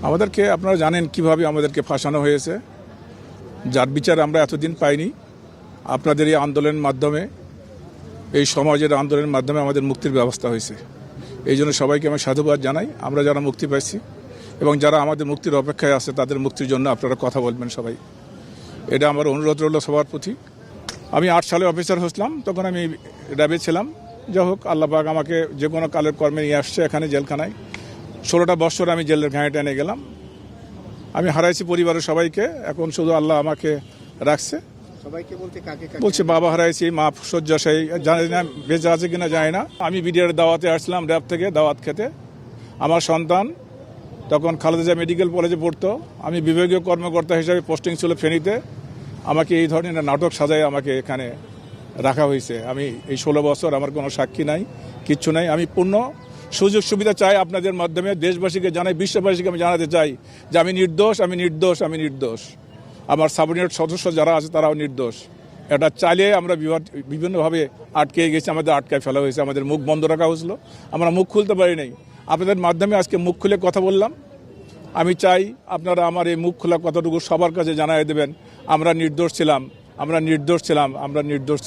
আমাদেরকে আপনারা জানেন কিভাবে আমাদেরকে ফাঁসানো হয়েছে, যার বিচার আমরা এতদিন পাইনি। আপনাদের এই আন্দোলনের মাধ্যমে, এই সমাজের আন্দোলনের মাধ্যমে আমাদের মুক্তির ব্যবস্থা হয়েছে। এই জন্য সবাইকে আমি সাধুবাদ জানাই। আমরা যারা মুক্তি পাইছি এবং যারা আমাদের মুক্তির অপেক্ষায় আছে তাদের মুক্তির জন্য আপনারা কথা বলবেন সবাই, এটা আমার অনুরোধ রইল সবার প্রতি। আমি 8 সালে অফিসার হয়েছিলাম, তখন আমি র্যাবে ছিলাম। যাই হোক, আল্লাহ পাক আমাকে যে কোনো কালের কর্মে নিয়ে আসছে এখানে জেলখানায়। 16টা বছর আমি জেলের ঘাঁয়ে টেনে গেলাম। আমি হারাইছি পরিবারের সবাইকে, এখন শুধু আল্লাহ আমাকে রাখছে। সবাইকে বলতে কাকে কাকে? বলছে বাবা হারাইছি, মা শয্যাশায়ী, জানি না বেঁচে আছে কিনা যায় না। আমি বিডিআর দাওয়াতে আসলাম, র্যাব থেকে দাওয়াত খেতে। আমার সন্তান তখন খালেদা জিয়া মেডিকেল কলেজে পড়তো। আমি বিভাগীয় কর্মকর্তা হিসাবে পোস্টিং ছিল ফেনীতে। আমাকে এই ধরনের নাটক সাজায় আমাকে এখানে রাখা হয়েছে। আমি এই 16 বছর আমার কোনো সাক্ষী নাই, কিচ্ছু নাই। আমি পূর্ণ সুযোগ সুবিধা চাই আপনাদের মাধ্যমে, দেশবাসীকে জানাই, বিশ্ববাসীকে আমি জানাতে চাই যে আমি নির্দোষ, আমি নির্দোষ, আমি নির্দোষ। আমার সাবঅর্ডিনেট সদস্য যারা আছে তারাও নির্দোষ। এটা চালিয়ে আমরা বিভিন্নভাবে আটকে গেছি, আমাদের আটকায় ফেলা হয়েছে, আমাদের মুখ বন্ধ রাখা হয়েছিল, আমরা মুখ খুলতে পারি নাই। আপনাদের মাধ্যমে আজকে মুখ খুলে কথা বললাম। আমি চাই আপনারা আমার এই মুখ খোলা কথাটুকু সবার কাছে জানাই দেবেন। আমরা নির্দোষ ছিলাম, আমরা নির্দোষ ছিলাম, আমরা নির্দোষ ছিলাম।